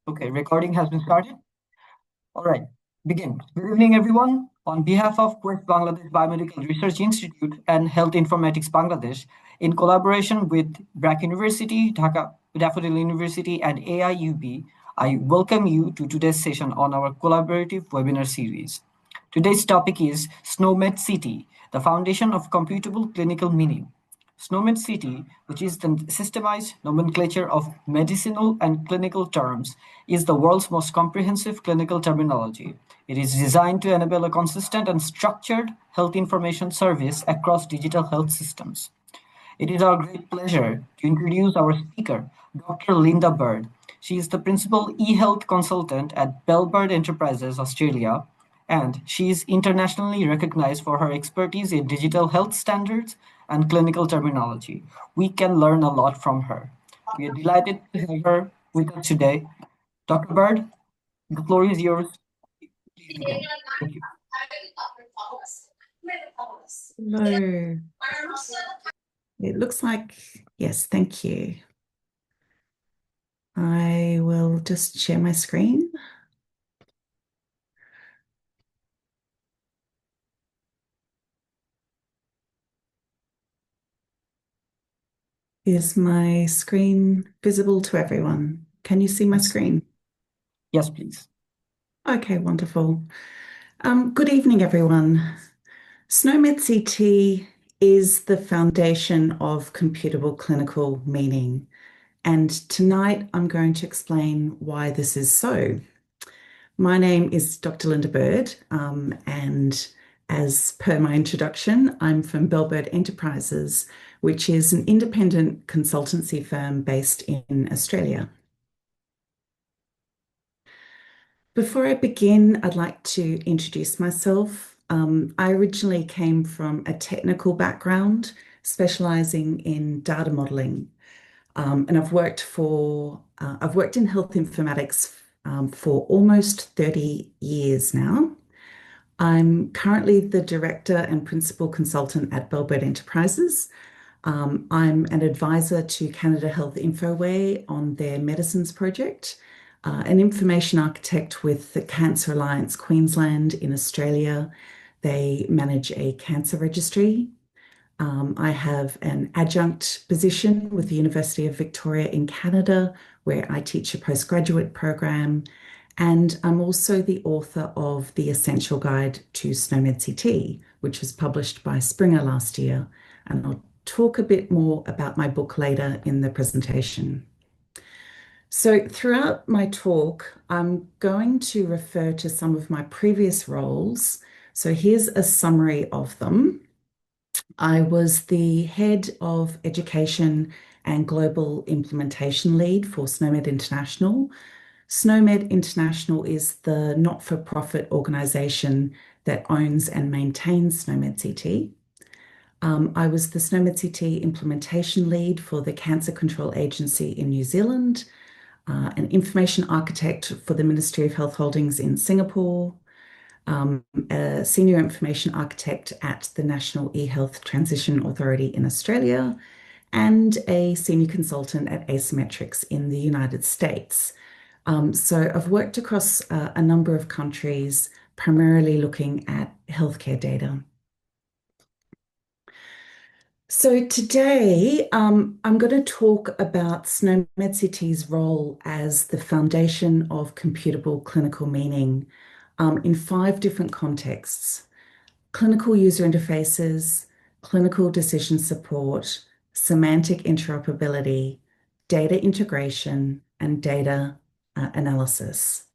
Okay, recording has been started. All right, begin. Good evening, everyone. On behalf of Quest Bangladesh Biomedical Research Institute and Health Informatics Bangladesh, in collaboration with BRAC University, Dhaka Daffodil University, and AIUB, I welcome you to today's session on our collaborative webinar series. Today's topic is SNOMED CT, the foundation of computable clinical meaning. SNOMED CT, which is the systemized nomenclature of medicinal and clinical terms, is the world's most comprehensive clinical terminology. It is designed to enable a consistent and structured health information service across digital health systems. It is our great pleasure to introduce our speaker, Dr. Linda Bird. She is the Principal e-Health Consultant at Bellbird Enterprises, Australia, and she is internationally recognized for her expertise in digital health standards and clinical terminology. We can learn a lot from her. We are delighted to have her with us today. Dr. Bird, the floor is yours. Please begin. Thank you. Hello. It looks like, yes, thank you. I will just share my screen. Is my screen visible to everyone? Can you see my screen? Yes, please. Okay, wonderful. Good evening, everyone. SNOMED CT is the foundation of computable clinical meaning. And tonight I'm going to explain why this is so. My name is Dr. Linda Bird, and as per my introduction, I'm from Bellbird Enterprises, which is an independent consultancy firm based in Australia. Before I begin, I'd like to introduce myself. I originally came from a technical background, specializing in data modeling. And I've worked in health informatics for almost 30 years now. I'm currently the director and principal consultant at Bellbird Enterprises. I'm an advisor to Canada Health Infoware on their medicines project, an information architect with the Cancer Alliance Queensland in Australia. They manage a cancer registry. I have an adjunct position with the University of Victoria in Canada, where I teach a postgraduate program, and I'm also the author of The Essential Guide to SNOMED CT, which was published by Springer last year, and I'll talk a bit more about my book later in the presentation. So throughout my talk, I'm going to refer to some of my previous roles. So here's a summary of them. I was the head of education and global implementation lead for SNOMED International. SNOMED International is the not-for-profit organization that owns and maintains SNOMED CT. I was the SNOMED CT implementation lead for the Cancer Control Agency in New Zealand, an information architect for the Ministry of Health Holdings in Singapore, a senior information architect at the National eHealth Transition Authority in Australia, and a senior consultant at Asymmetrics in the United States. So I've worked across a number of countries, primarily looking at healthcare data. So today, I'm going to talk about SNOMED CT's role as the foundation of computable clinical meaning in 5 different contexts: clinical user interfaces, clinical decision support, semantic interoperability, data integration, and data analysis.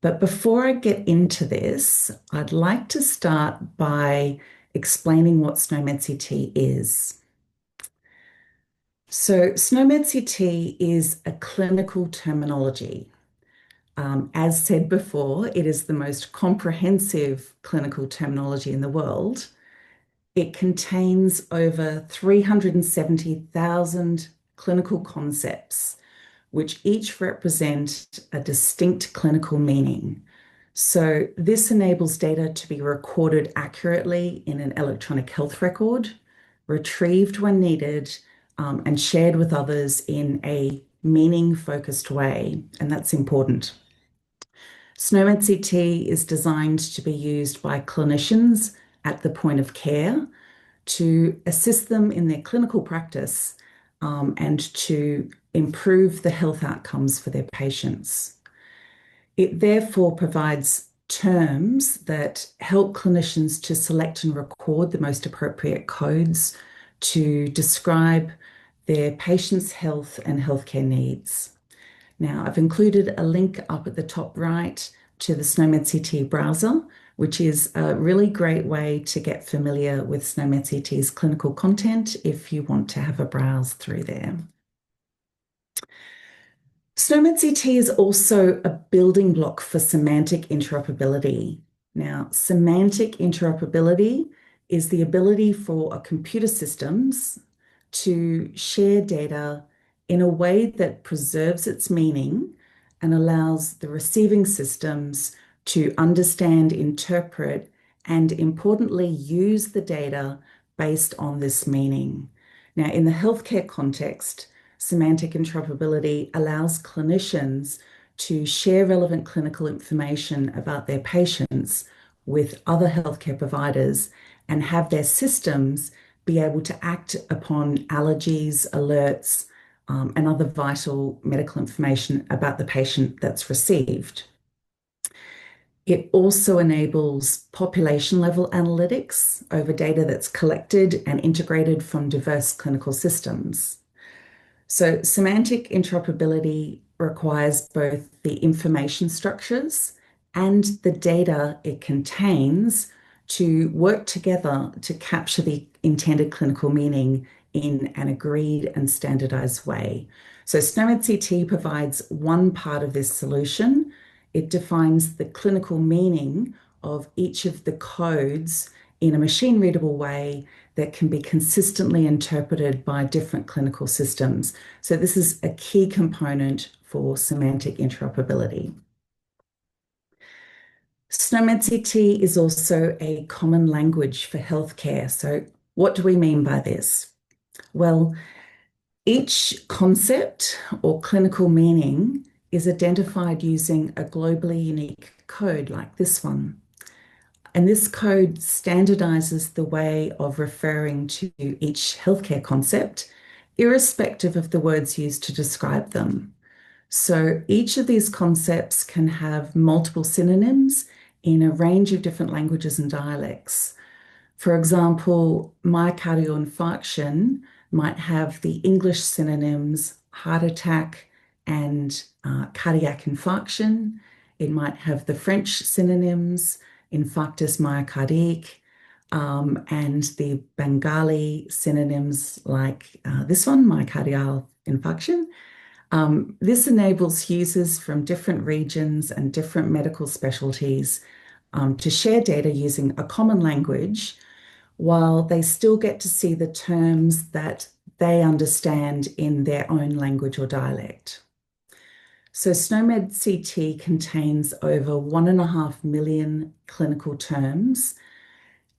But before I get into this, I'd like to start by explaining what SNOMED CT is. So SNOMED CT is a clinical terminology. As said before, it is the most comprehensive clinical terminology in the world. It contains over 370,000 clinical concepts, which each represent a distinct clinical meaning. So this enables data to be recorded accurately in an electronic health record, retrieved when needed, and shared with others in a meaning-focused way, and that's important. SNOMED CT is designed to be used by clinicians at the point of care to assist them in their clinical practice and to improve the health outcomes for their patients. It therefore provides terms that help clinicians to select and record the most appropriate codes to describe their patients' health and healthcare needs. Now, I've included a link up at the top right to the SNOMED CT browser, which is a really great way to get familiar with SNOMED CT's clinical content if you want to have a browse through there. SNOMED CT is also a building block for semantic interoperability. Now, semantic interoperability is the ability for computer systems to share data in a way that preserves its meaning and allows the receiving systems to understand, interpret, and importantly, use the data based on this meaning. Now, in the healthcare context, semantic interoperability allows clinicians to share relevant clinical information about their patients with other healthcare providers and have their systems be able to act upon allergies, alerts, and other vital medical information about the patient that's received. It also enables population level analytics over data that's collected and integrated from diverse clinical systems. So semantic interoperability requires both the information structures and the data it contains to work together to capture the intended clinical meaning in an agreed and standardized way. So SNOMED CT provides one part of this solution. It defines the clinical meaning of each of the codes in a machine readable way that can be consistently interpreted by different clinical systems. So this is a key component for semantic interoperability. SNOMED CT is also a common language for healthcare. So what do we mean by this? Well, each concept or clinical meaning is identified using a globally unique code like this one. And this code standardizes the way of referring to each healthcare concept, irrespective of the words used to describe them. So each of these concepts can have multiple synonyms in a range of different languages and dialects. For example, myocardial infarction might have the English synonyms heart attack and cardiac infarction. It might have the French synonyms infarctus myocardique and the Bengali synonyms like this one, myocardial infarction. This enables users from different regions and different medical specialties to share data using a common language while they still get to see the terms that they understand in their own language or dialect. So SNOMED CT contains over 1.5 million clinical terms,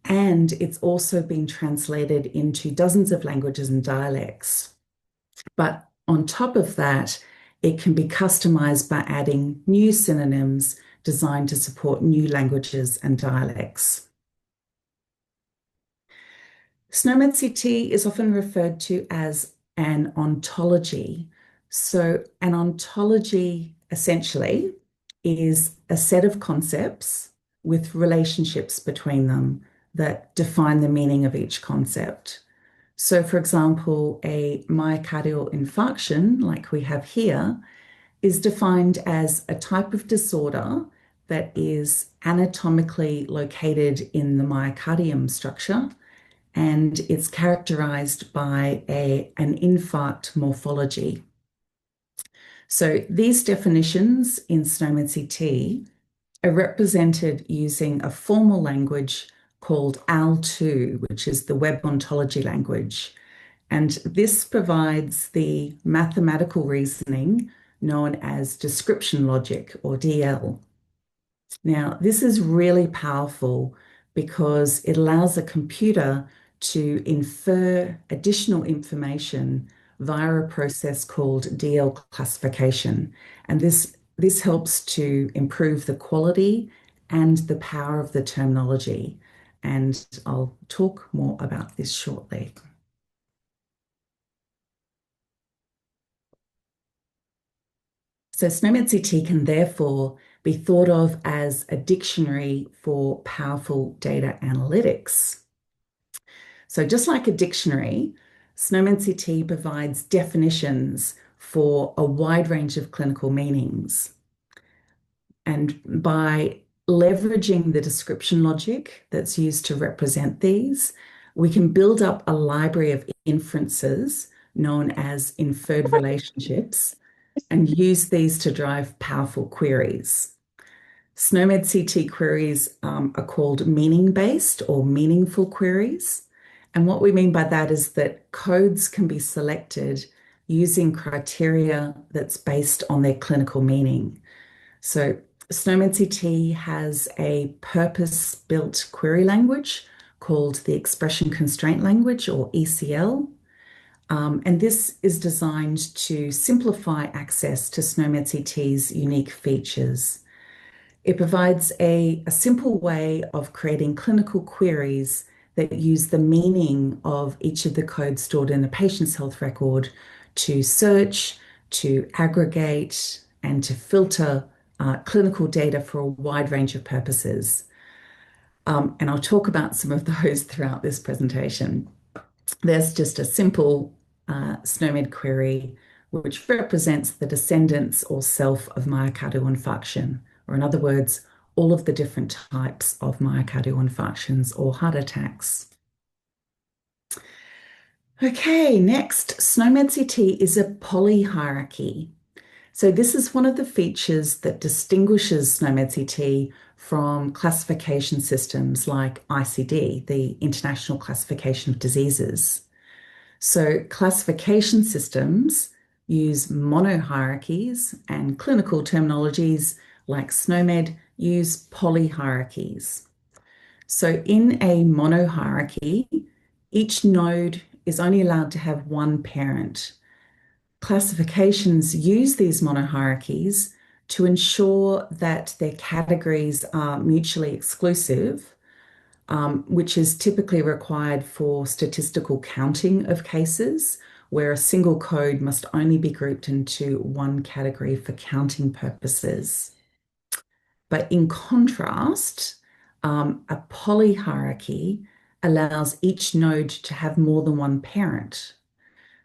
and it's also been translated into dozens of languages and dialects. But on top of that, it can be customized by adding new synonyms designed to support new languages and dialects. SNOMED CT is often referred to as an ontology. So an ontology essentially is a set of concepts with relationships between them that define the meaning of each concept. So for example, a myocardial infarction, like we have here, is defined as a type of disorder that is anatomically located in the myocardium structure, and it's characterized by an infarct morphology. So these definitions in SNOMED CT are represented using a formal language called AL2, which is the Web Ontology language. And this provides the mathematical reasoning known as description logic, or DL. Now, this is really powerful because it allows a computer to infer additional information via a process called DL classification. And this helps to improve the quality and the power of the terminology. And I'll talk more about this shortly. So SNOMED CT can therefore be thought of as a dictionary for powerful data analytics. So just like a dictionary, SNOMED CT provides definitions for a wide range of clinical meanings. And by leveraging the description logic that's used to represent these, we can build up a library of inferences known as inferred relationships and use these to drive powerful queries. SNOMED CT queries are called meaning-based or meaningful queries. And what we mean by that is that codes can be selected using criteria that's based on their clinical meaning. So SNOMED CT has a purpose-built query language called the Expression Constraint Language, or ECL. And this is designed to simplify access to SNOMED CT's unique features. It provides a simple way of creating clinical queries that use the meaning of each of the codes stored in the patient's health record to search, to aggregate, and to filter clinical data for a wide range of purposes. And I'll talk about some of those throughout this presentation. There's just a simple SNOMED query which represents the descendants or self of myocardial infarction, or in other words, all of the different types of myocardial infarctions or heart attacks. Okay, next, SNOMED CT is a polyhierarchy. So this is one of the features that distinguishes SNOMED CT from classification systems like ICD, the International Classification of Diseases. So classification systems use monohierarchies, and clinical terminologies like SNOMED use polyhierarchies. So in a monohierarchy, each node is only allowed to have one parent. Classifications use these monohierarchies to ensure that their categories are mutually exclusive, which is typically required for statistical counting of cases, where a single code must only be grouped into one category for counting purposes. But in contrast, a polyhierarchy allows each node to have more than one parent.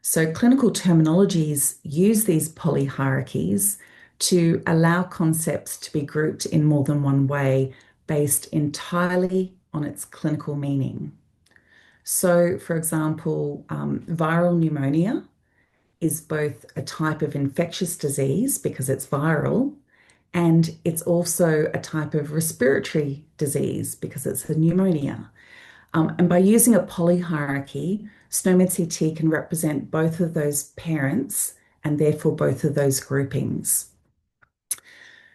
So clinical terminologies use these polyhierarchies to allow concepts to be grouped in more than one way based entirely on its clinical meaning. So, for example, viral pneumonia is both a type of infectious disease because it's viral, and it's also a type of respiratory disease because it's a pneumonia. And by using a polyhierarchy, SNOMED CT can represent both of those parents and therefore both of those groupings.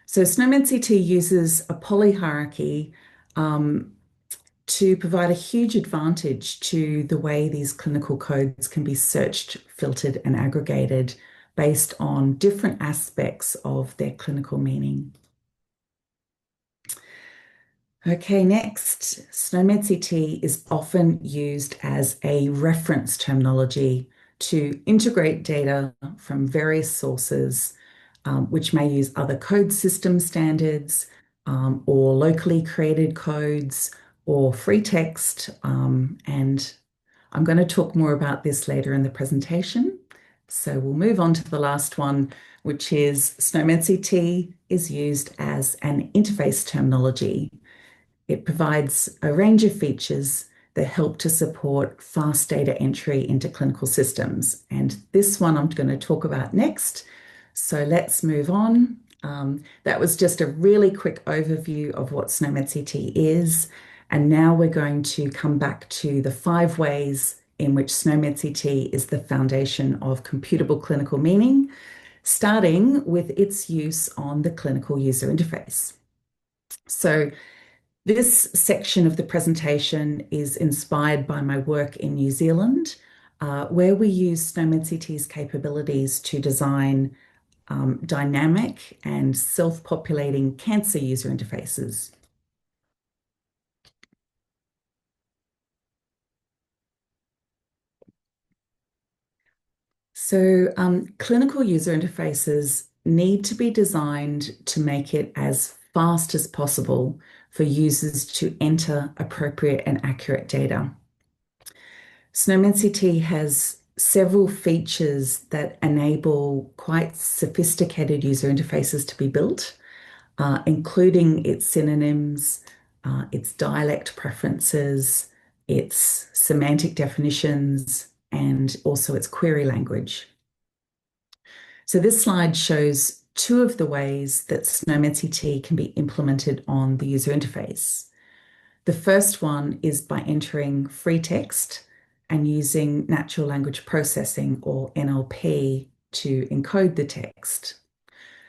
So SNOMED CT uses a polyhierarchy to provide a huge advantage to the way these clinical codes can be searched, filtered, and aggregated based on different aspects of their clinical meaning. Okay, next, SNOMED CT is often used as a reference terminology to integrate data from various sources, which may use other code system standards, or locally created codes, or free text. And I'm going to talk more about this later in the presentation. So we'll move on to the last one, which is SNOMED CT is used as an interface terminology. It provides a range of features that help to support fast data entry into clinical systems. And this one I'm going to talk about next. So let's move on. That was just a really quick overview of what SNOMED CT is. And now we're going to come back to the 5 ways in which SNOMED CT is the foundation of computable clinical meaning, starting with its use on the clinical user interface. So this section of the presentation is inspired by my work in New Zealand, where we use SNOMED CT's capabilities to design dynamic and self-populating cancer user interfaces. So clinical user interfaces need to be designed to make it as fast as possible for users to enter appropriate and accurate data. SNOMED CT has several features that enable quite sophisticated user interfaces to be built, including its synonyms, its dialect preferences, its semantic definitions, and also its query language. So this slide shows two of the ways that SNOMED CT can be implemented on the user interface. The first one is by entering free text and using natural language processing, or NLP, to encode the text.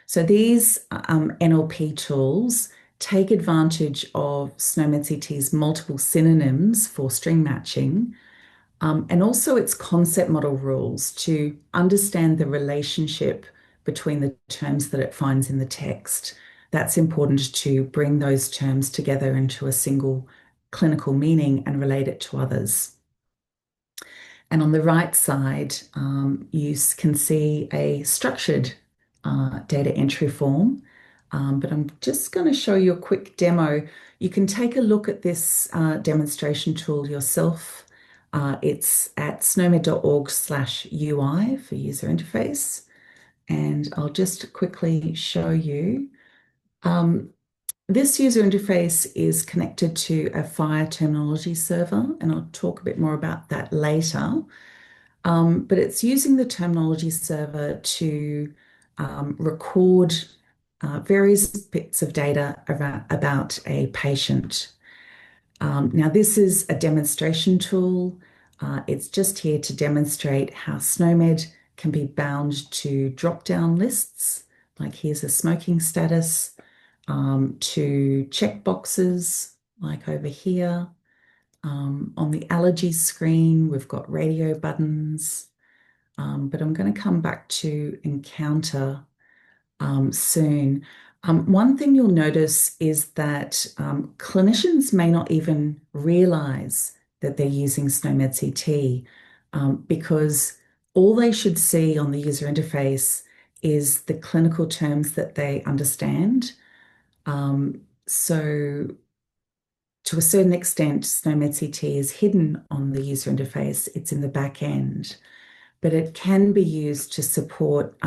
So these NLP tools take advantage of SNOMED CT's multiple synonyms for string matching, and also its concept model rules to understand the relationship between the terms that it finds in the text. That's important to bring those terms together into a single clinical meaning and relate it to others. And on the right side, you can see a structured data entry form. But I'm just going to show you a quick demo. You can take a look at this demonstration tool yourself. It's at snomed.org/UI for user interface. And I'll just quickly show you. This user interface is connected to a FHIR terminology server, and I'll talk a bit more about that later. But it's using the terminology server to record various bits of data about a patient. Now, this is a demonstration tool. It's just here to demonstrate how SNOMED can be bound to drop-down lists, like here's a smoking status, to checkboxes, like over here. On the allergy screen, we've got radio buttons, but I'm going to come back to encounter soon. One thing you'll notice is that clinicians may not even realize that they're using SNOMED CT because all they should see on the user interface is the clinical terms that they understand. So to a certain extent, SNOMED CT is hidden on the user interface. It's in the back end, but it can be used to support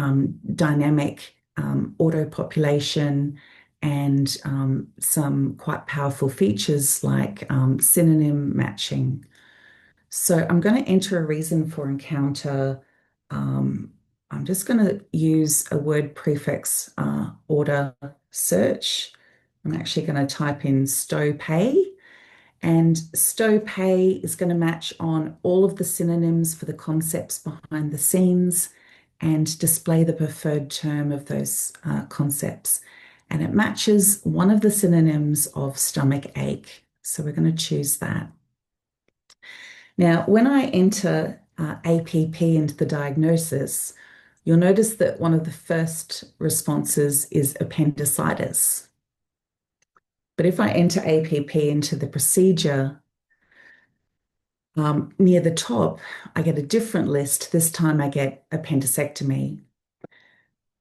dynamic auto population and some quite powerful features like synonym matching. So I'm going to enter a reason for encounter. I'm just going to use a word prefix order search. I'm actually going to type in STOPAY, and STOPAY is going to match on all of the synonyms for the concepts behind the scenes and display the preferred term of those concepts. And it matches one of the synonyms of stomach ache. So we're going to choose that. Now, when I enter APP into the diagnosis, you'll notice that one of the first responses is appendicitis. But if I enter APP into the procedure, near the top, I get a different list. This time I get appendicectomy.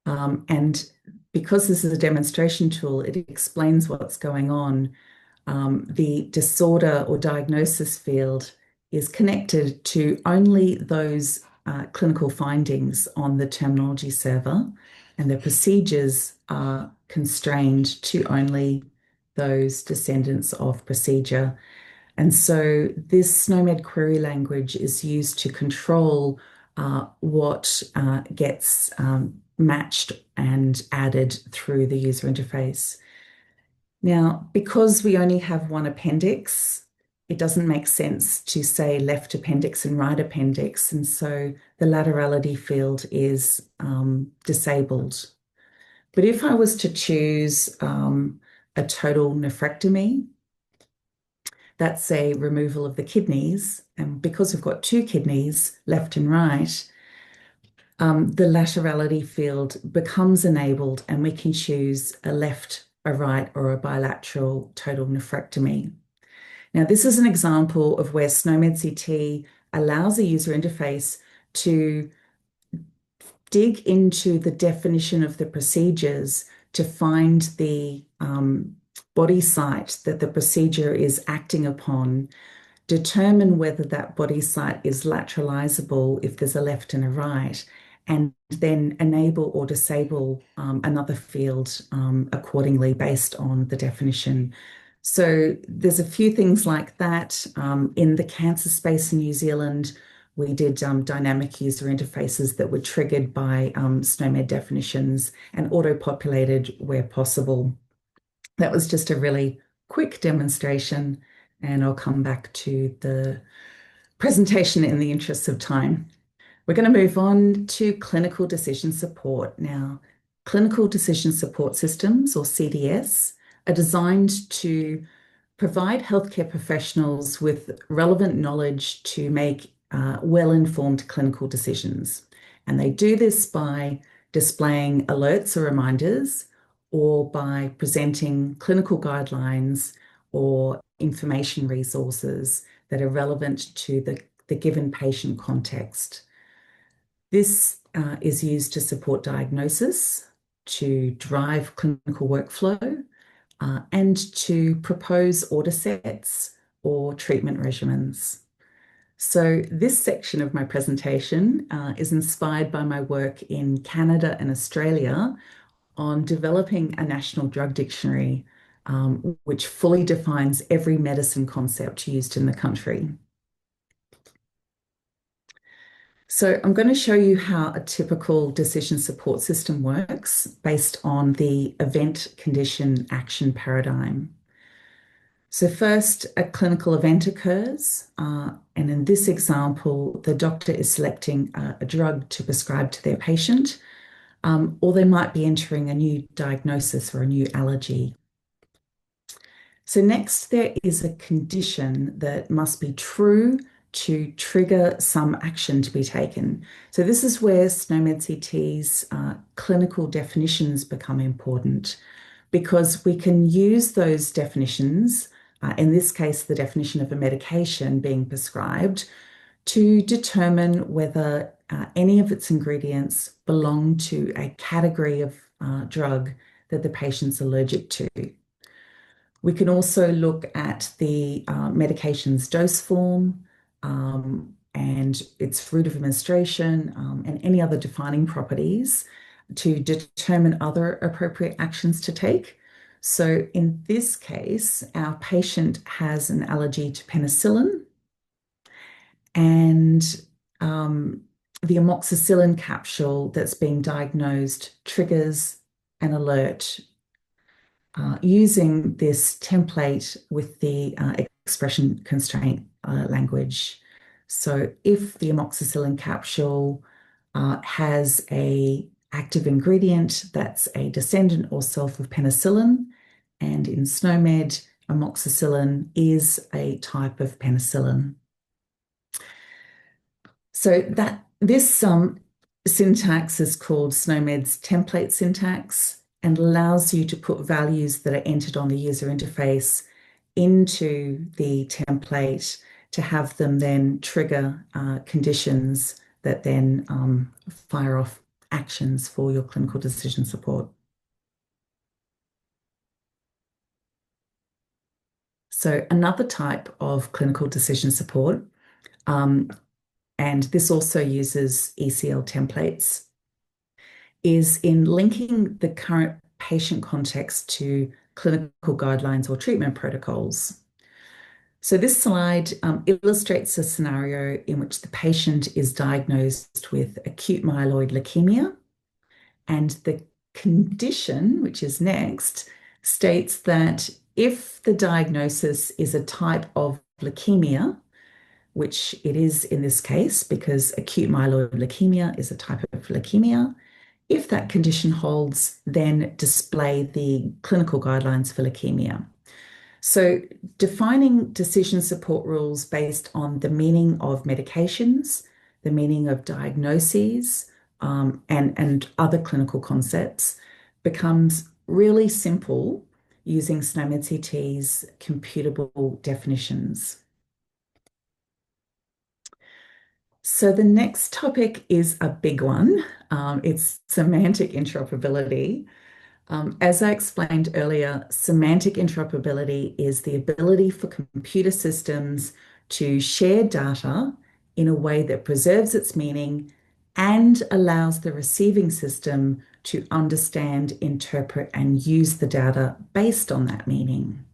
And because this is a demonstration tool, it explains what's going on. The disorder or diagnosis field is connected to only those clinical findings on the terminology server, and the procedures are constrained to only those descendants of procedure. And so this SNOMED query language is used to control what gets matched and added through the user interface. Now, because we only have one appendix, it doesn't make sense to say left appendix and right appendix. And so the laterality field is disabled. But if I was to choose a total nephrectomy, that's a removal of the kidneys, And because we've got two kidneys, left and right, the laterality field becomes enabled and we can choose a left, a right, or a bilateral total nephrectomy. Now, this is an example of where SNOMED CT allows a user interface to dig into the definition of the procedures to find the body site that the procedure is acting upon, determine whether that body site is lateralizable if there's a left and a right, and then enable or disable another field accordingly based on the definition. So there's a few things like that. In the cancer space in New Zealand, we did dynamic user interfaces that were triggered by SNOMED definitions and auto-populated where possible. That was just a really quick demonstration, and I'll come back to the presentation in the interest of time. We're going to move on to clinical decision support. Now, clinical decision support systems, or CDS, are designed to provide healthcare professionals with relevant knowledge to make well-informed clinical decisions. And they do this by displaying alerts or reminders, or by presenting clinical guidelines or information resources that are relevant to the given patient context. This is used to support diagnosis, to drive clinical workflow, and to propose order sets or treatment regimens. So this section of my presentation is inspired by my work in Canada and Australia on developing a national drug dictionary, which fully defines every medicine concept used in the country. So I'm going to show you how a typical decision support system works based on the event, condition, action paradigm. So first, a clinical event occurs, and in this example, the doctor is selecting a drug to prescribe to their patient, or they might be entering a new diagnosis or a new allergy. So next, there is a condition that must be true to trigger some action to be taken. So this is where SNOMED CT's clinical definitions become important, because we can use those definitions, in this case, the definition of a medication being prescribed, to determine whether any of its ingredients belong to a category of drug that the patient's allergic to. We can also look at the medication's dose form and its route of administration and any other defining properties to determine other appropriate actions to take. So in this case, our patient has an allergy to penicillin, and the amoxicillin capsule that's being diagnosed triggers an alert using this template with the expression constraint language. So if the amoxicillin capsule has a active ingredient that's a descendant or self of penicillin, and in SNOMED, amoxicillin is a type of penicillin. So that this syntax is called SNOMED's template syntax, and allows you to put values that are entered on the user interface into the template to have them then trigger conditions that then fire off actions for your clinical decision support. So another type of clinical decision support, and this also uses ECL templates, is in linking the current patient context to clinical guidelines or treatment protocols. So this slide illustrates a scenario in which the patient is diagnosed with acute myeloid leukemia, and the condition, which is next, states that if the diagnosis is a type of leukemia, which it is in this case because acute myeloid leukemia is a type of leukemia, if that condition holds, then display the clinical guidelines for leukemia. So, defining decision support rules based on the meaning of medications, the meaning of diagnoses, and other clinical concepts becomes really simple using SNOMED CT's computable definitions. So, the next topic is a big one. It's semantic interoperability. As I explained earlier, semantic interoperability is the ability for computer systems to share data in a way that preserves its meaning and allows the receiving system to understand, interpret, and use the data based on that meaning.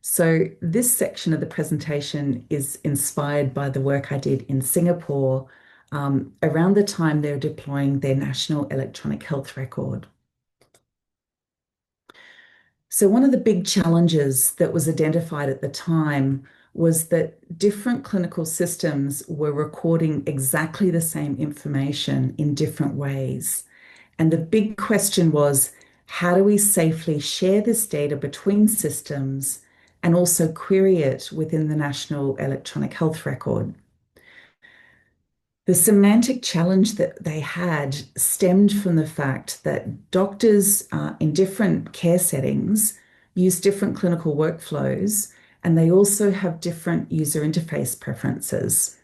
So, this section of the presentation is inspired by the work I did in Singapore around the time they're deploying their national electronic health record. So, one of the big challenges that was identified at the time was that different clinical systems were recording exactly the same information in different ways. And the big question was, how do we safely share this data between systems and also query it within the National Electronic Health Record? The semantic challenge that they had stemmed from the fact that doctors in different care settings use different clinical workflows, and they also have different user interface preferences.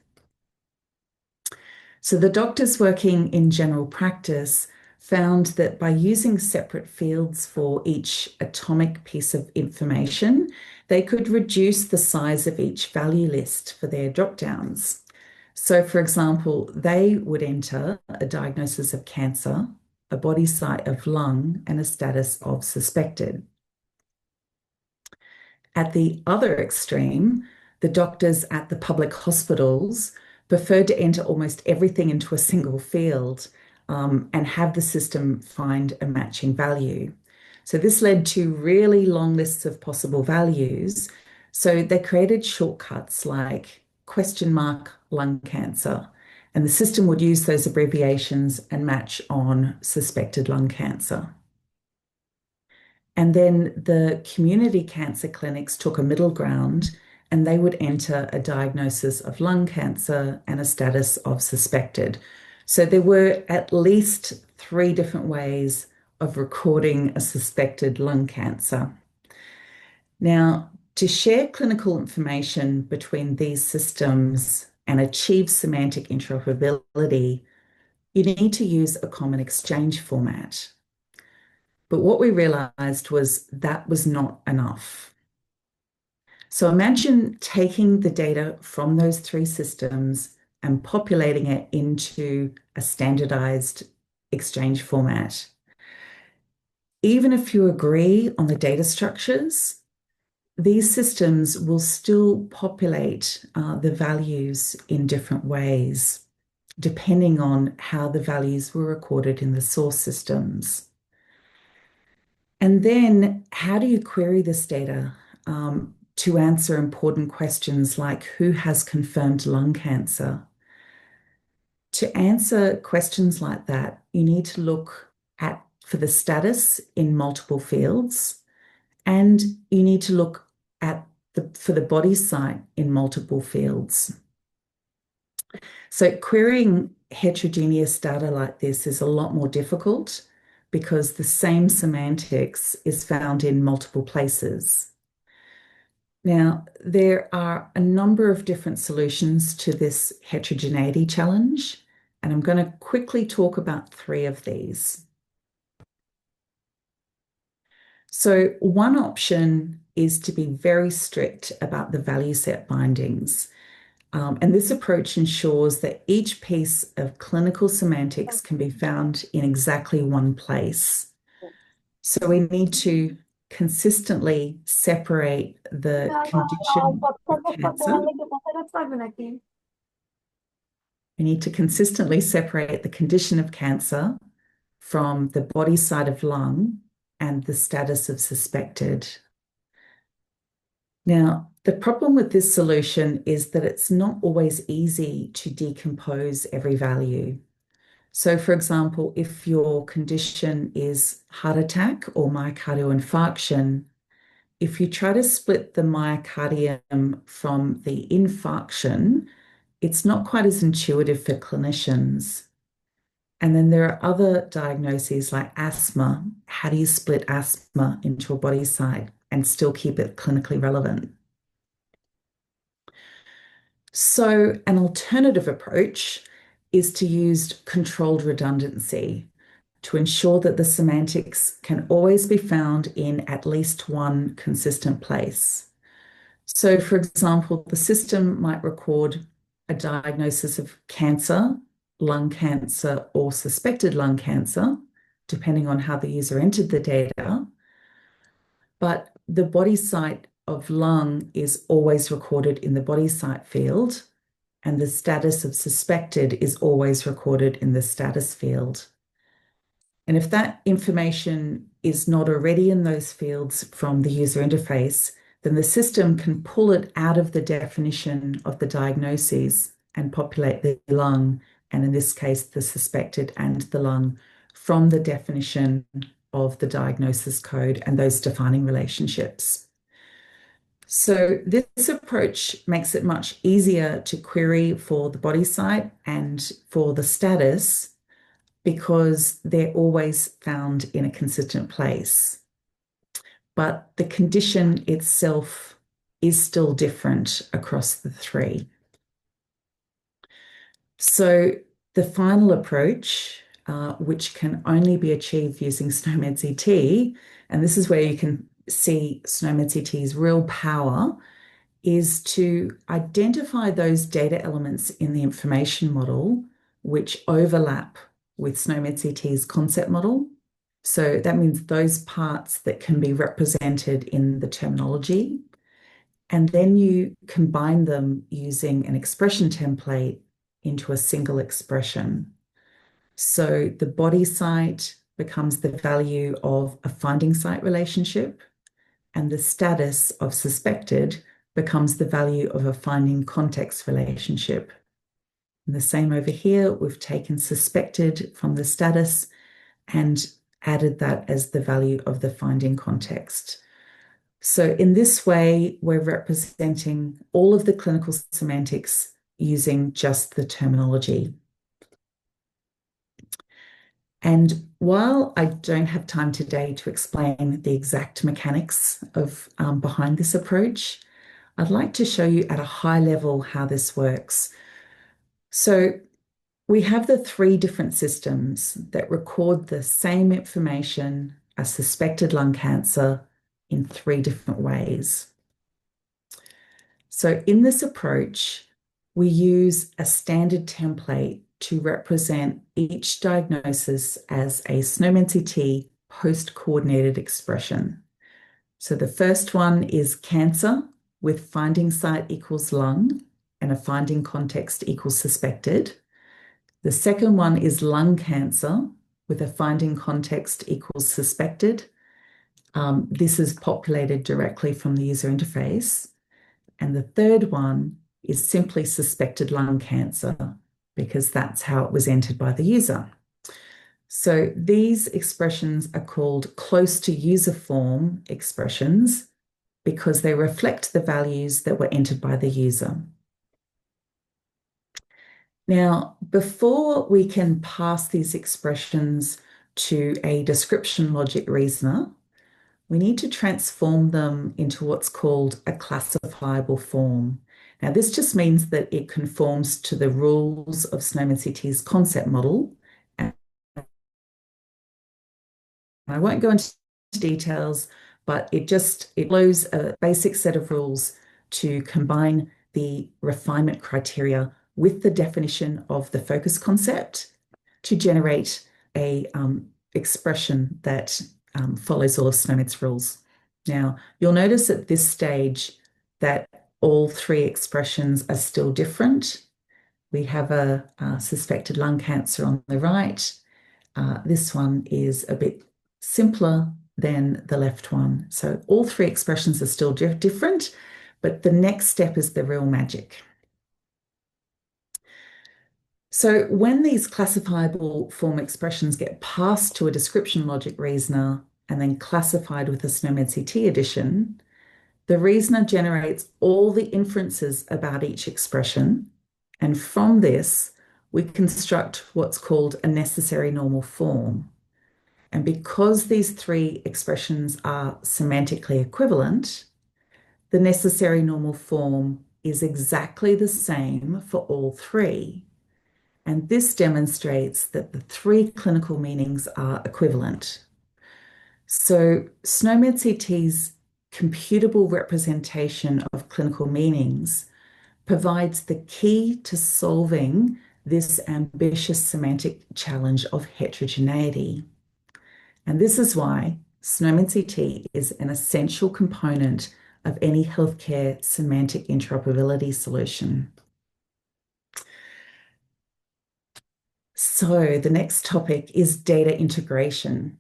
So the doctors working in general practice found that by using separate fields for each atomic piece of information, they could reduce the size of each value list for their dropdowns. So, for example, they would enter a diagnosis of cancer, a body site of lung, and a status of suspected. At the other extreme, the doctors at the public hospitals preferred to enter almost everything into a single field and have the system find a matching value. So, this led to really long lists of possible values. So, they created shortcuts like question mark lung cancer, and the system would use those abbreviations and match on suspected lung cancer. And then the community cancer clinics took a middle ground and they would enter a diagnosis of lung cancer and a status of suspected. So there were at least 3 different ways of recording a suspected lung cancer. Now, to share clinical information between these systems and achieve semantic interoperability, you need to use a common exchange format. But what we realized was that was not enough. So imagine taking the data from those 3 systems and populating it into a standardized exchange format. Even if you agree on the data structures, these systems will still populate the values in different ways, depending on how the values were recorded in the source systems. And then how do you query this data to answer important questions like who has confirmed lung cancer? To answer questions like that, you need to look for the status in multiple fields, and you need to look for the body site in multiple fields. So querying heterogeneous data like this is a lot more difficult because the same semantics is found in multiple places. Now, there are a number of different solutions to this heterogeneity challenge, and I'm going to quickly talk about 3 of these. So one option is to be very strict about the value set bindings. And this approach ensures that each piece of clinical semantics can be found in exactly one place. So we need to consistently separate the condition of cancer. We need to consistently separate the condition of cancer from the body site of lung and the status of suspected. Now, the problem with this solution is that it's not always easy to decompose every value. So, for example, if your condition is heart attack or myocardial infarction, if you try to split the myocardium from the infarction, it's not quite as intuitive for clinicians. And then there are other diagnoses like asthma. How do you split asthma into a body site and still keep it clinically relevant? So, an alternative approach is to use controlled redundancy to ensure that the semantics can always be found in at least one consistent place. So, for example, the system might record a diagnosis of cancer, lung cancer, or suspected lung cancer, depending on how the user entered the data. But the body site of lung is always recorded in the body site field, and the status of suspected is always recorded in the status field. And if that information is not already in those fields from the user interface, then the system can pull it out of the definition of the diagnoses and populate the lung, and in this case, the suspected and the lung, from the definition of the diagnosis code and those defining relationships. So this approach makes it much easier to query for the body site and for the status because they're always found in a consistent place. But the condition itself is still different across the three. So the final approach, which can only be achieved using SNOMED CT, and this is where you can see SNOMED CT's real power, is to identify those data elements in the information model which overlap with SNOMED CT's concept model. So that means those parts that can be represented in the terminology. And then you combine them using an expression template into a single expression. So the body site becomes the value of a finding site relationship, and the status of suspected becomes the value of a finding context relationship. And the same over here, we've taken suspected from the status and added that as the value of the finding context. So in this way, we're representing all of the clinical semantics using just the terminology. And while I don't have time today to explain the exact mechanics of behind this approach, I'd like to show you at a high level how this works. So we have the three different systems that record the same information as suspected lung cancer in three different ways. So in this approach, we use a standard template to represent each diagnosis as a SNOMED CT post-coordinated expression. So the first one is cancer with finding site equals lung and a finding context equals suspected. The second one is lung cancer with a finding context equals suspected. This is populated directly from the user interface. And the third one is simply suspected lung cancer because that's how it was entered by the user. So these expressions are called close to user form expressions because they reflect the values that were entered by the user. Now, before we can pass these expressions to a description logic reasoner, we need to transform them into what's called a classifiable form. Now, this just means that it conforms to the rules of SNOMED CT's concept model. And I won't go into details, but it follows a basic set of rules to combine the refinement criteria with the definition of the focus concept to generate a expression that follows all of SNOMED's rules. Now, you'll notice at this stage that all three expressions are still different. We have a suspected lung cancer on the right. This one is a bit simpler than the left one. So all three expressions are still different, but the next step is the real magic. So when these classifiable form expressions get passed to a description logic reasoner and then classified with a SNOMED CT edition, The reasoner generates all the inferences about each expression, and from this, we construct what's called a necessary normal form. And because these three expressions are semantically equivalent, the necessary normal form is exactly the same for all three. And this demonstrates that the three clinical meanings are equivalent. So SNOMED CT's computable representation of clinical meanings provides the key to solving this ambitious semantic challenge of heterogeneity. And this is why SNOMED CT is an essential component of any healthcare semantic interoperability solution. So the next topic is data integration.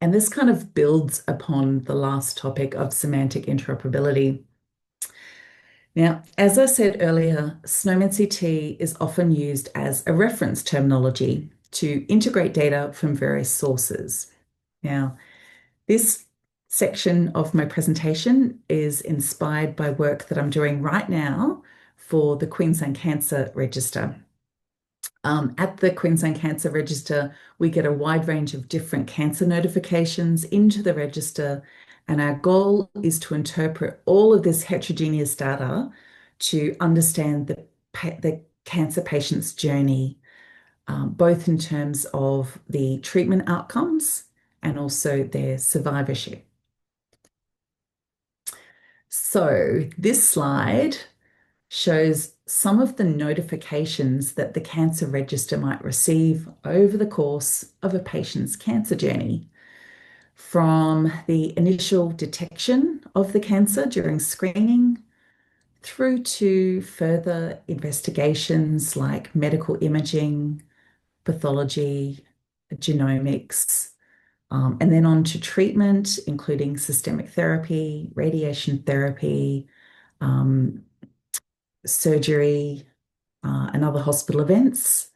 And this kind of builds upon the last topic of semantic interoperability. Now, as I said earlier, SNOMED CT is often used as a reference terminology to integrate data from various sources. Now, this section of my presentation is inspired by work that I'm doing right now for the Queensland Cancer Register. At the Queensland Cancer Register, we get a wide range of different cancer notifications into the register, and our goal is to interpret all of this heterogeneous data to understand the cancer patient's journey, both in terms of the treatment outcomes and also their survivorship. So this slide shows some of the notifications that the cancer register might receive over the course of a patient's cancer journey, from the initial detection of the cancer during screening through to further investigations like medical imaging, pathology, genomics, and then on to treatment, including systemic therapy, radiation therapy, surgery, and other hospital events,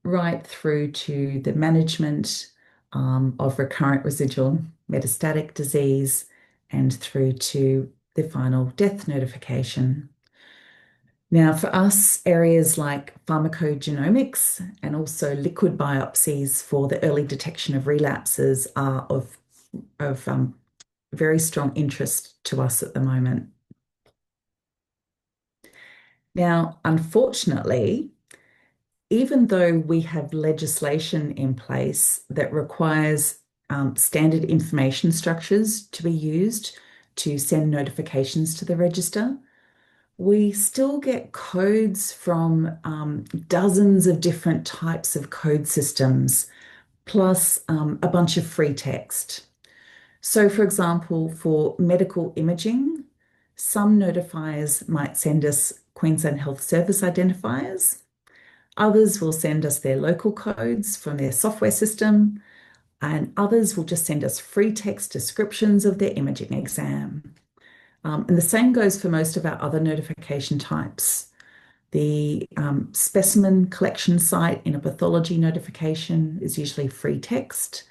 right through to the management of recurrent residual metastatic disease and through to the final death notification. Now, for us, areas like pharmacogenomics and also liquid biopsies for the early detection of relapses are of very strong interest to us at the moment. Now, unfortunately, even though we have legislation in place that requires standard information structures to be used to send notifications to the register, we still get codes from dozens of different types of code systems, plus a bunch of free text. So, for example, for medical imaging, some notifiers might send us Queensland Health Service identifiers. Others will send us their local codes from their software system, and others will just send us free text descriptions of their imaging exam. And the same goes for most of our other notification types. The specimen collection site in a pathology notification is usually free text.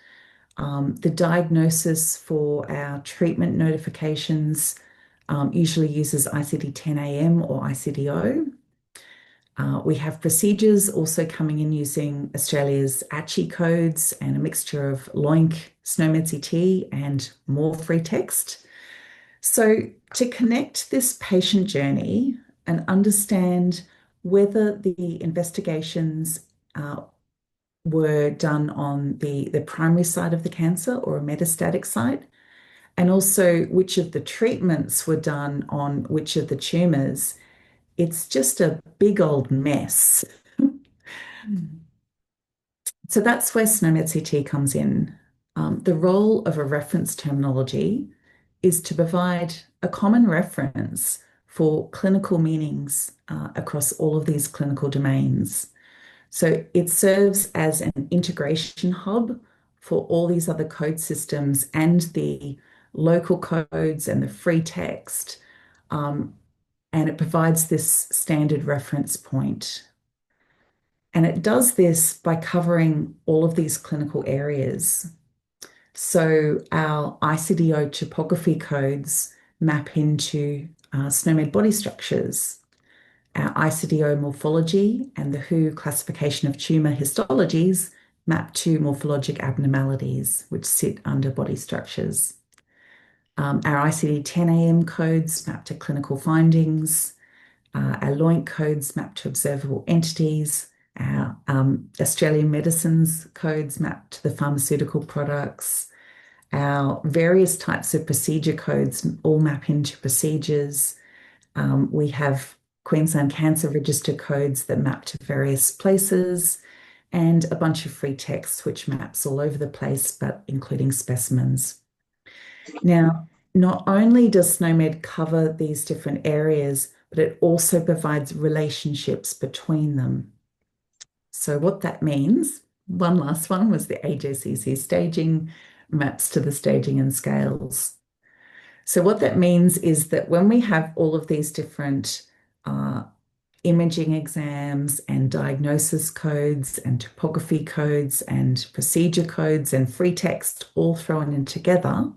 The diagnosis for our treatment notifications usually uses ICD-10 AM or ICD-O. We have procedures also coming in using Australia's ACHI codes and a mixture of LOINC, SNOMED CT, and more free text. So to connect this patient journey and understand whether the investigations were done on the primary side of the cancer or a metastatic site, and also which of the treatments were done on which of the tumors, it's just a big old mess. So that's where SNOMED CT comes in. The role of a reference terminology is to provide a common reference for clinical meanings across all of these clinical domains. So it serves as an integration hub for all these other code systems and the local codes and the free text. And it provides this standard reference point. And it does this by covering all of these clinical areas. So our ICDO topography codes map into SNOMED body structures. Our ICDO morphology and the WHO classification of tumor histologies map to morphologic abnormalities, which sit under body structures. Our ICD-10-AM codes map to clinical findings. Our LOINC codes map to observable entities. Our Australian medicines codes map to the pharmaceutical products. Our various types of procedure codes all map into procedures. We have Queensland Cancer Register codes that map to various places, and a bunch of free text which maps all over the place, but including specimens. Now, not only does SNOMED cover these different areas, but it also provides relationships between them. So what that means, one last one was the AJCC staging maps to the staging and scales. So what that means is that when we have all of these different imaging exams and diagnosis codes and topography codes and procedure codes and free text all thrown in together,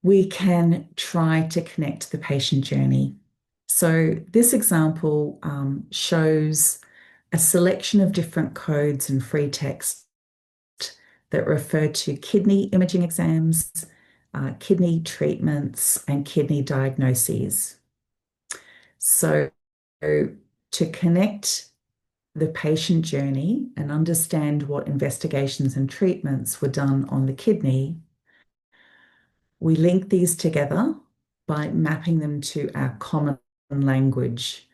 we can try to connect the patient journey. So this example shows a selection of different codes and free text that refer to kidney imaging exams, kidney treatments, and kidney diagnoses. So to connect the patient journey and understand what investigations and treatments were done on the kidney, we link these together by mapping them to our common language.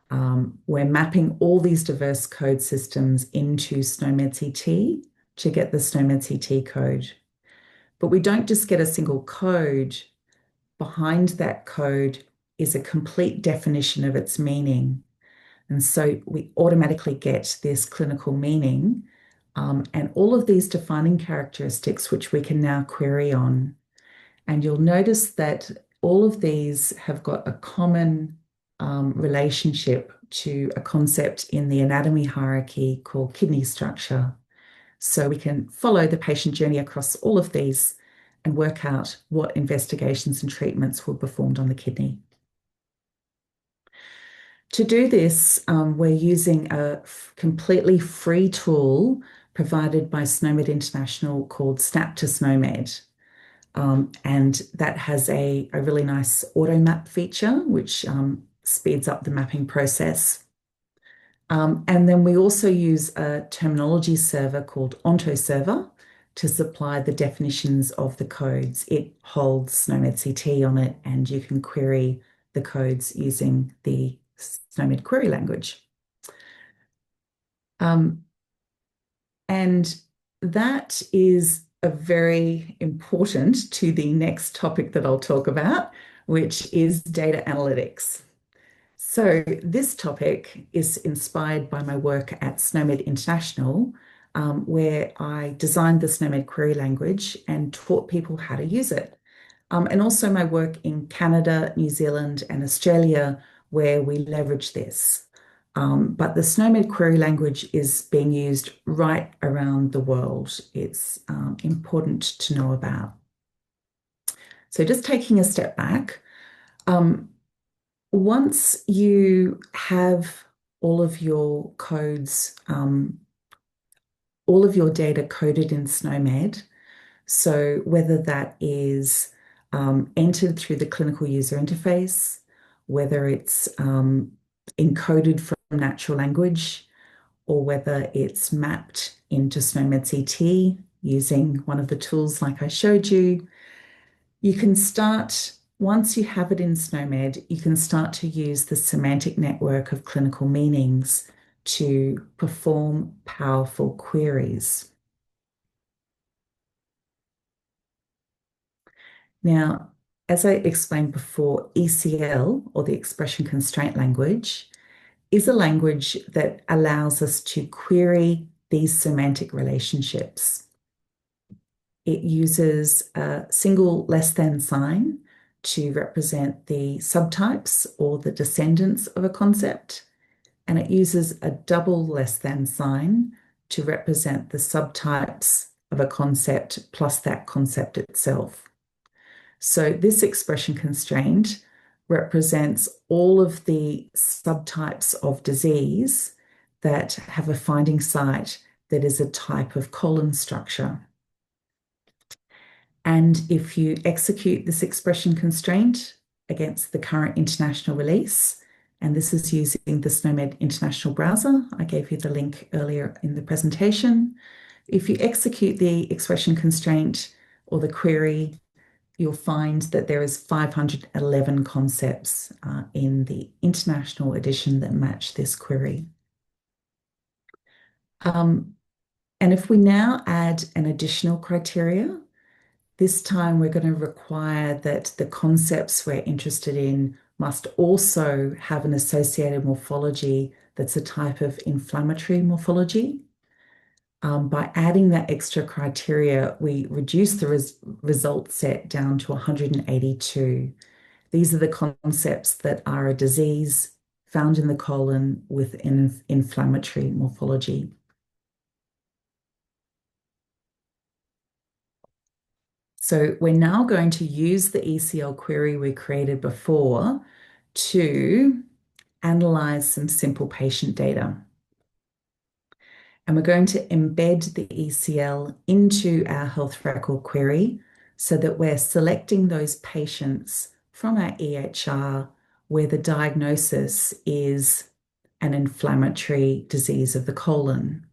We're mapping all these diverse code systems into SNOMED CT to get the SNOMED CT code. But we don't just get a single code. Behind that code is a complete definition of its meaning. And so we automatically get this clinical meaning and all of these defining characteristics, which we can now query on. And you'll notice that all of these have got a common relationship to a concept in the anatomy hierarchy called kidney structure. So we can follow the patient journey across all of these and work out what investigations and treatments were performed on the kidney. To do this, we're using a completely free tool provided by SNOMED International called Snap to SNOMED. And that has a really nice auto map feature, which speeds up the mapping process. And then we also use a terminology server called Onto Server to supply the definitions of the codes. It holds SNOMED CT on it, and you can query the codes using the SNOMED query language. And that is a very important to the next topic that I'll talk about, which is data analytics. So this topic is inspired by my work at SNOMED International, where I designed the SNOMED query language and taught people how to use it. And also my work in Canada, New Zealand, and Australia, where we leverage this. But the SNOMED query language is being used right around the world. It's important to know about. So just taking a step back, once you have all of your codes, all of your data coded in SNOMED, so whether that is entered through the clinical user interface, whether it's encoded from natural language, or whether it's mapped into SNOMED CT using one of the tools like I showed you, you can start, once you have it in SNOMED, you can start to use the semantic network of clinical meanings to perform powerful queries. Now, as I explained before, ECL, or the expression constraint language, is a language that allows us to query these semantic relationships. It uses a single less than sign to represent the subtypes or the descendants of a concept, and it uses a double less than sign to represent the subtypes of a concept plus that concept itself. So this expression constraint represents all of the subtypes of disease that have a finding site that is a type of colon structure. And if you execute this expression constraint against the current international release, and this is using the SNOMED international browser, I gave you the link earlier in the presentation. If you execute the expression constraint or the query, you'll find that there is 511 concepts in the international edition that match this query. And if we now add an additional criteria, this time we're going to require that the concepts we're interested in must also have an associated morphology that's a type of inflammatory morphology. By adding that extra criteria, we reduce the result set down to 182. These are the concepts that are a disease found in the colon with an inflammatory morphology. So we're now going to use the ECL query we created before to analyze some simple patient data. And we're going to embed the ECL into our health record query so that we're selecting those patients from our EHR where the diagnosis is an inflammatory disease of the colon.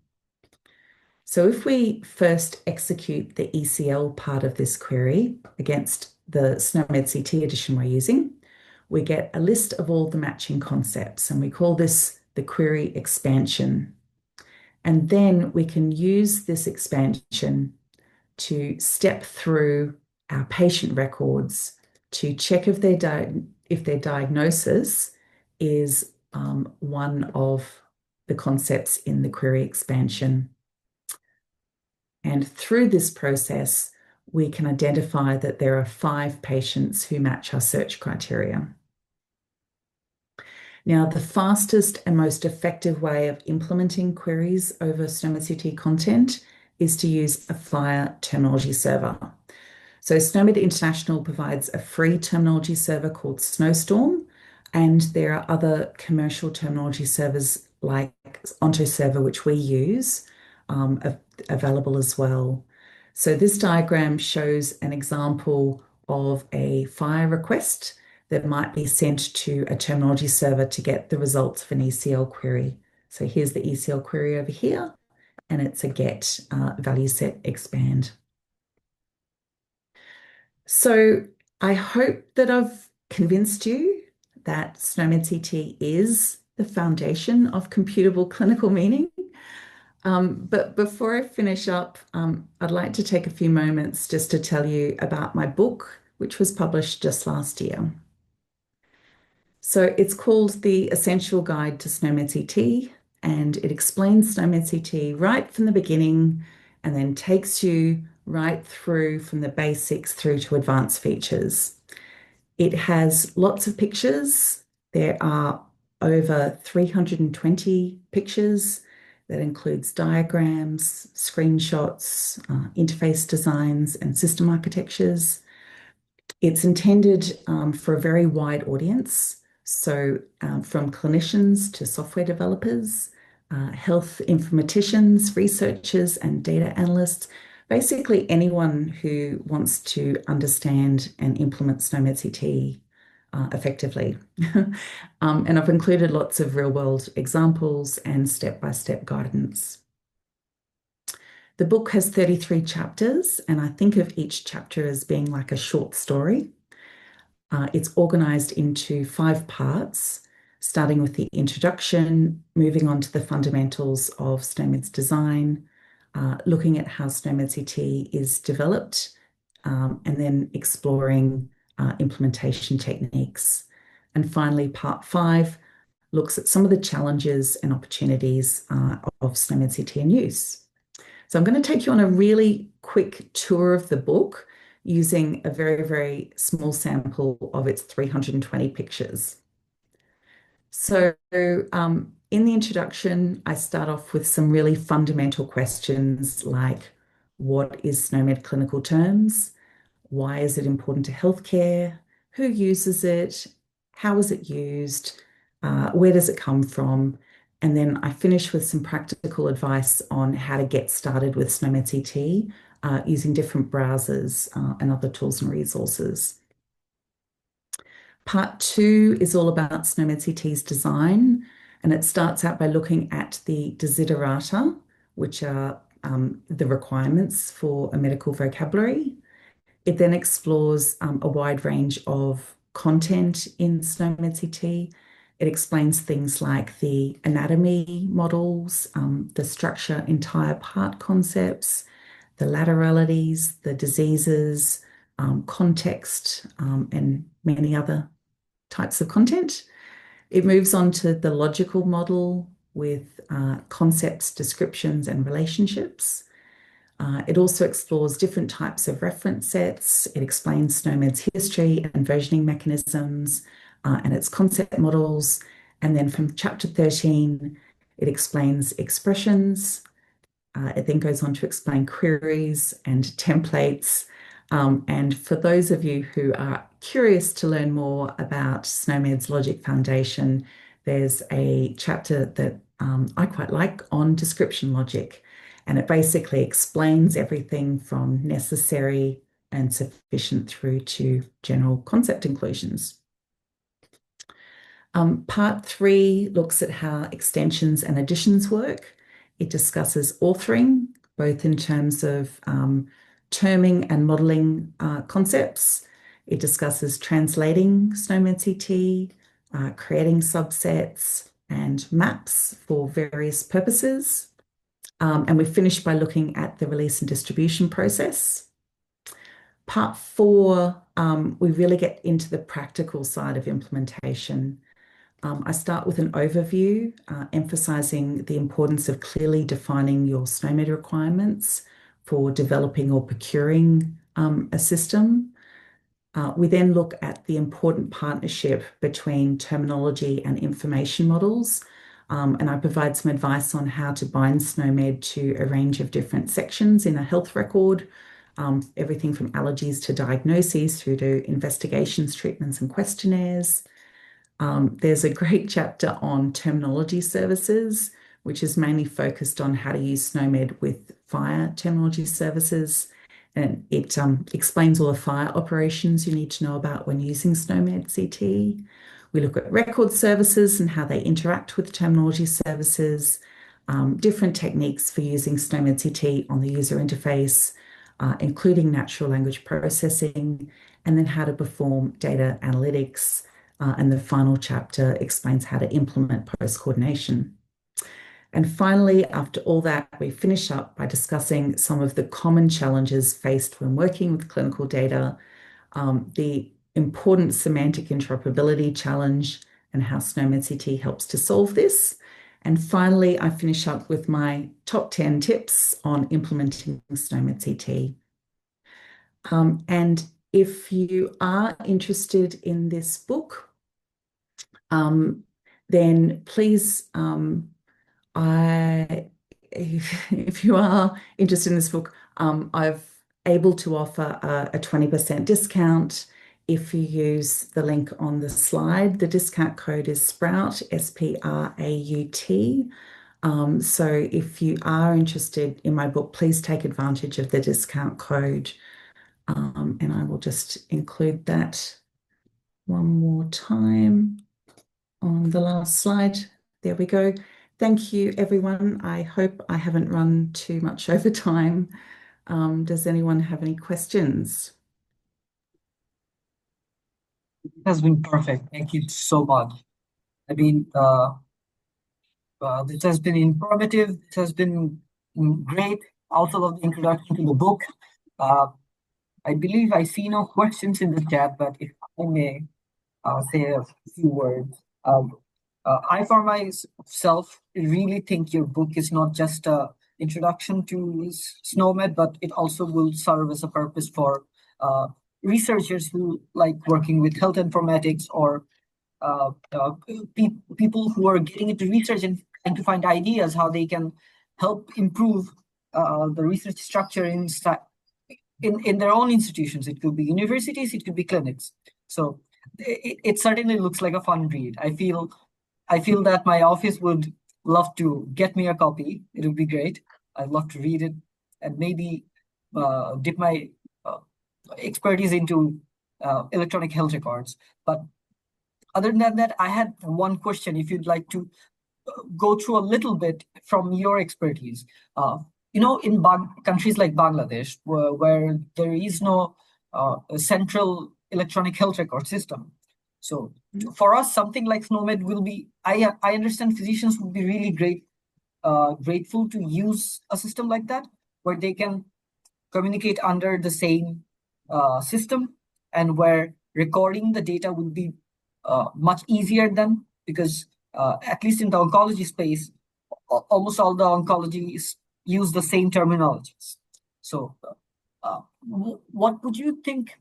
So if we first execute the ECL part of this query against the SNOMED CT edition we're using, we get a list of all the matching concepts, and we call this the query expansion. And then we can use this expansion to step through our patient records to check if their diagnosis is one of the concepts in the query expansion. And through this process, we can identify that there are 5 patients who match our search criteria. Now, the fastest and most effective way of implementing queries over SNOMED CT content is to use a FHIR terminology server. So SNOMED International provides a free terminology server called Snowstorm, and there are other commercial terminology servers like OntoServer, which we use, available as well. So this diagram shows an example of a FHIR request that might be sent to a terminology server to get the results of an ECL query. So here's the ECL query over here, and it's a get value set expand. So I hope that I've convinced you that SNOMED CT is the foundation of computable clinical meaning. But before I finish up, I'd like to take a few moments just to tell you about my book, which was published just last year. So it's called The Essential Guide to SNOMED CT, and it explains SNOMED CT right from the beginning and then takes you right through from the basics through to advanced features. It has lots of pictures. There are over 320 pictures. That includes diagrams, screenshots, interface designs, and system architectures. It's intended for a very wide audience, so from clinicians to software developers, health informaticians, researchers, and data analysts, basically anyone who wants to understand and implement SNOMED CT effectively. And I've included lots of real-world examples and step-by-step guidance. The book has 33 chapters, and I think of each chapter as being like a short story. It's organized into 5 parts, starting with the introduction, moving on to the fundamentals of SNOMED's design, looking at how SNOMED CT is developed, and then exploring implementation techniques. And finally, part 5 looks at some of the challenges and opportunities of SNOMED CT in use. So I'm going to take you on a really quick tour of the book using a very, very small sample of its 320 pictures. So in the introduction, I start off with some really fundamental questions like, what is SNOMED clinical terms, why is it important to healthcare, who uses it, how is it used, where does it come from, and then I finish with some practical advice on how to get started with SNOMED CT using different browsers and other tools and resources. Part 2 is all about SNOMED CT's design, and it starts out by looking at the desiderata, which are the requirements for a medical vocabulary. It then explores a wide range of content in SNOMED CT. It explains things like the anatomy models, the structure entire part concepts, the lateralities, the diseases, context, and many other types of content. It moves on to the logical model with concepts, descriptions, and relationships. It also explores different types of reference sets. It explains SNOMED's history and versioning mechanisms and its concept models. And then from chapter 13, it explains expressions. It then goes on to explain queries and templates. And for those of you who are curious to learn more about SNOMED's Logic Foundation, there's a chapter that I quite like on description logic. And it basically explains everything from necessary and sufficient through to general concept inclusions. Part 3 looks at how extensions and additions work. It discusses authoring, both in terms of terming and modeling concepts. It discusses translating SNOMED CT, creating subsets and maps for various purposes. And we finish by looking at the release and distribution process. Part 4, we really get into the practical side of implementation. I start with an overview, emphasizing the importance of clearly defining your SNOMED requirements for developing or procuring a system. We then look at the important partnership between terminology and information models, and I provide some advice on how to bind SNOMED to a range of different sections in a health record, everything from allergies to diagnoses through to investigations, treatments, and questionnaires. There's a great chapter on terminology services, which is mainly focused on how to use SNOMED with fire terminology services. And it explains all the fire operations you need to know about when using SNOMED CT. We look at record services and how they interact with terminology services, different techniques for using SNOMED CT on the user interface, including natural language processing, and then how to perform data analytics. And the final chapter explains how to implement post-coordination. And finally, after all that, we finish up by discussing some of the common challenges faced when working with clinical data, the important semantic interoperability challenge, and how SNOMED CT helps to solve this. And finally, I finish up with my top 10 tips on implementing SNOMED CT. And if you are interested in this book, then please, if you are interested in this book, I'm able to offer a 20% discount if you use the link on the slide. The discount code is SPROUT, S-P-R-A-U-T. So if you are interested in my book, please take advantage of the discount code. And I will just include that one more time on the last slide. There we go. Thank you, everyone. I hope I haven't run too much over time. Does anyone have any questions? It has been perfect. Thank you so much. I mean, this has been informative. This has been great. Also love the introduction to the book. I believe I see no questions in the chat, but if I may say a few words. I, for myself, really think your book is not just an introduction to SNOMED, but it also will serve as a purpose for researchers who like working with health informatics or people who are getting into research and trying to find ideas how they can help improve the research structure in their own institutions. It could be universities, it could be clinics. So it certainly looks like a fun read. I feel that my office would love to get me a copy. It would be great. I'd love to read it and maybe dip my uh, expertise into electronic health records. But other than that, I had one question. If you'd like to go through a little bit from your expertise. In countries like Bangladesh, where there is no a central electronic health record system. So for us, something like SNOMED will be, I understand physicians would be really grateful to use a system like that, where they can communicate under the same system and where recording the data would be much easier then because at least in the oncology space, almost all the oncologies use the same terminologies. So, what would you think?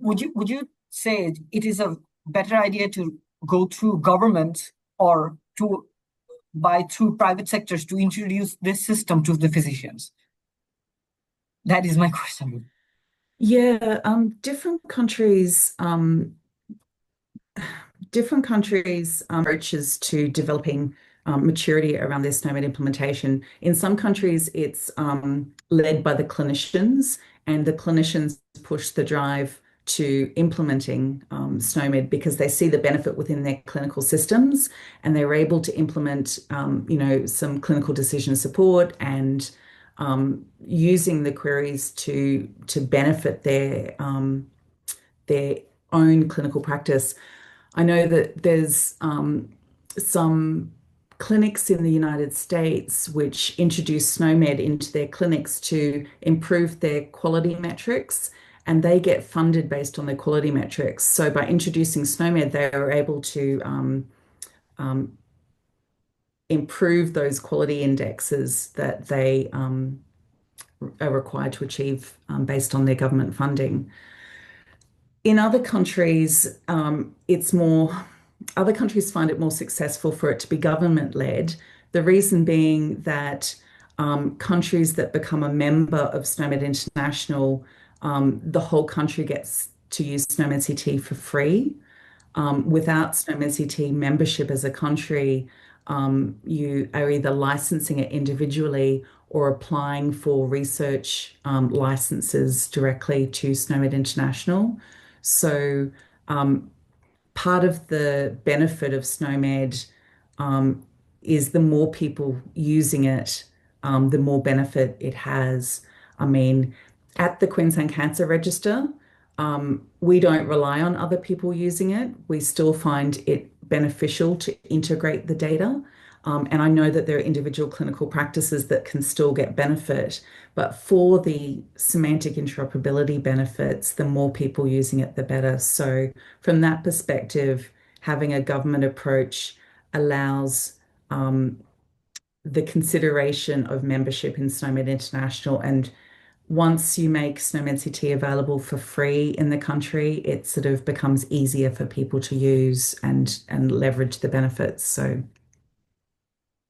Would you say it is a better idea to go through government or to buy through private sectors to introduce this system to the physicians? That is my question. Yeah, different countries' approaches to developing maturity around their SNOMED implementation. In some countries, it's led by the clinicians, and the clinicians push the drive to implementing SNOMED because they see the benefit within their clinical systems, and they're able to implement, some clinical decision support and using the queries to benefit their own clinical practice. I know that there's some clinics in the United States which introduce SNOMED into their clinics to improve their quality metrics, and they get funded based on their quality metrics. So by introducing SNOMED, they are able to improve those quality indexes that they are required to achieve based on their government funding. In other countries, other countries find it more successful for it to be government led. The reason being that countries that become a member of SNOMED International, the whole country gets to use SNOMED CT for free. Without SNOMED CT membership as a country, you are either licensing it individually or applying for research licenses directly to SNOMED International. So part of the benefit of SNOMED is the more people using it, the more benefit it has. I mean, at the Queensland Cancer Register, we don't rely on other people using it. We still find it beneficial to integrate the data. And I know that there are individual clinical practices that can still get benefit, but for the semantic interoperability benefits, the more people using it, the better. So, from that perspective, having a government approach allows the consideration of membership in SNOMED International. And once you make SNOMED CT available for free in the country, it sort of becomes easier for people to use and leverage the benefits. So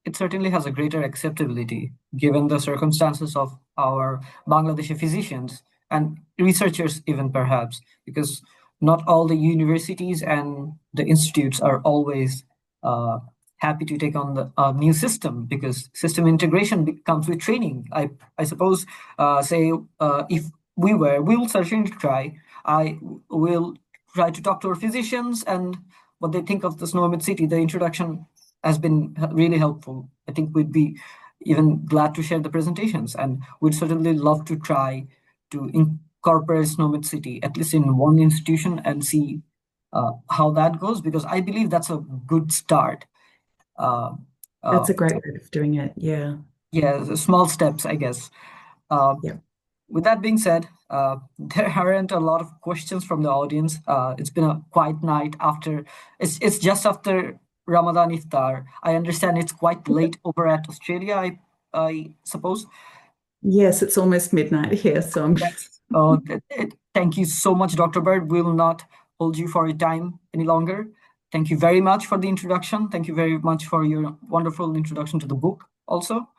It certainly has a greater acceptability given the circumstances of our Bangladeshi physicians and researchers, even perhaps, because not all the universities and the institutes are always happy to take on the new system because system integration comes with training. I suppose, if we will certainly try. I will try to talk to our physicians and what they think of the SNOMED city. The introduction has been really helpful. I think we'd be even glad to share the presentations, and we'd certainly love to try to incorporate SNOMED City at least in one institution and see how that goes, because I believe that's a good start. Uh, uh, that's a great way of doing it. Yeah. yeah, the small steps, I guess. Uh, Yeah. with that being said, there aren't a lot of questions from the audience. It's been a quiet night after, it's just after Ramadan Iftar. I understand it's quite late over at Australia, I suppose. Yes, it's almost midnight here, so I'm Yes. Thank you so much, Dr. Bird. We will not hold you for your time any longer. Thank you very much for the introduction. Thank you very much for your wonderful introduction to the book. also.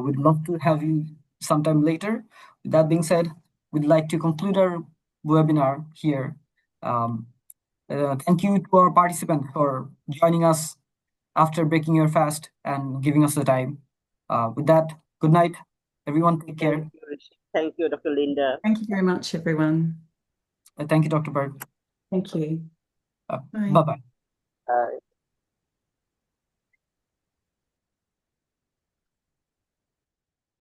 We'd love to have you sometime later. With that being said, we'd like to conclude our webinar here. Thank you to our participants for joining us after breaking your fast and giving us the time. With that, good night, everyone. Take care. Thank you, Dr. Linda. Thank you very much, everyone. Thank you, Dr. Berg. Thank you. Bye. Bye-bye.